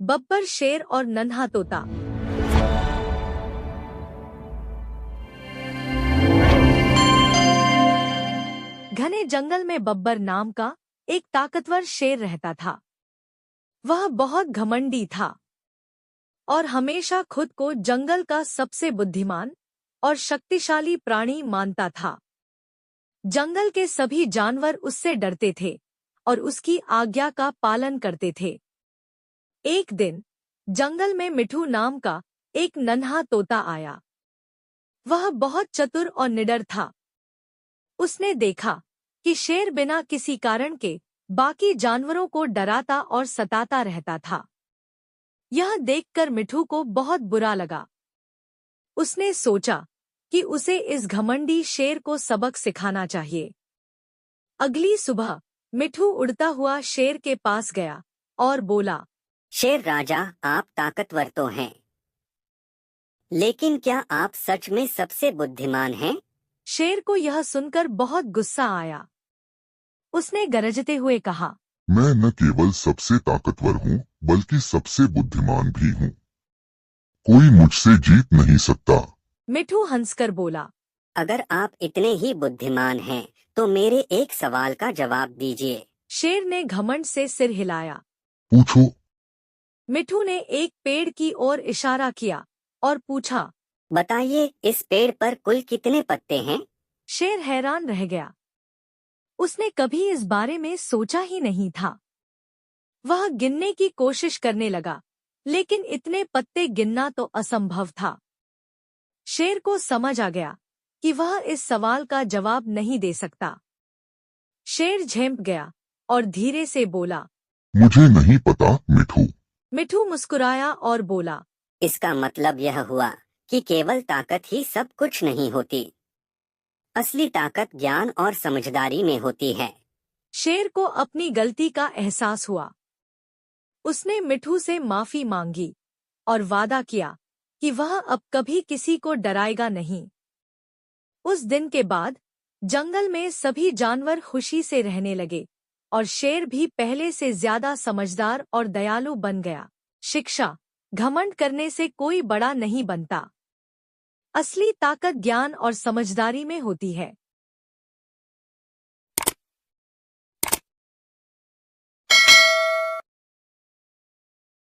बब्बर, शेर और नन्हा तोता। घने जंगल में बब्बर नाम का एक ताकतवर शेर रहता था। वह बहुत घमंडी था और हमेशा खुद को जंगल का सबसे बुद्धिमान और शक्तिशाली प्राणी मानता था। जंगल के सभी जानवर उससे डरते थे और उसकी आज्ञा का पालन करते थे। एक दिन जंगल में मिठू नाम का एक नन्हा तोता आया। वह बहुत चतुर और निडर था। उसने देखा कि शेर बिना किसी कारण के बाकी जानवरों को डराता और सताता रहता था। यह देखकर मिठू को बहुत बुरा लगा। उसने सोचा कि उसे इस घमंडी शेर को सबक सिखाना चाहिए। अगली सुबह मिठू उड़ता हुआ शेर के पास गया और बोला, शेर राजा, आप ताकतवर तो हैं, लेकिन क्या आप सच में सबसे बुद्धिमान हैं? शेर को यह सुनकर बहुत गुस्सा आया। उसने गरजते हुए कहा, मैं न केवल सबसे ताकतवर हूँ बल्कि सबसे बुद्धिमान भी हूँ। कोई मुझसे जीत नहीं सकता। मिठू हंसकर बोला, अगर आप इतने ही बुद्धिमान हैं, तो मेरे एक सवाल का जवाब दीजिए। शेर ने घमंड से सिर हिलाया। पूछो। मिठू ने एक पेड़ की ओर इशारा किया और पूछा, बताइए, इस पेड़ पर कुल कितने पत्ते हैं? शेर हैरान रह गया। उसने कभी इस बारे में सोचा ही नहीं था। वह गिनने की कोशिश करने लगा, लेकिन इतने पत्ते गिनना तो असंभव था। शेर को समझ आ गया कि वह इस सवाल का जवाब नहीं दे सकता। शेर झेंप गया और धीरे से बोला, मुझे नहीं पता मिठू। मिठू मुस्कुराया और बोला, इसका मतलब यह हुआ कि केवल ताकत ही सब कुछ नहीं होती। असली ताकत ज्ञान और समझदारी में होती है। शेर को अपनी गलती का एहसास हुआ। उसने मिठू से माफी मांगी और वादा किया कि वह अब कभी किसी को डराएगा नहीं। उस दिन के बाद जंगल में सभी जानवर खुशी से रहने लगे और शेर भी पहले से ज्यादा समझदार और दयालु बन गया। शिक्षा: घमंड करने से कोई बड़ा नहीं बनता। असली ताकत ज्ञान और समझदारी में होती है।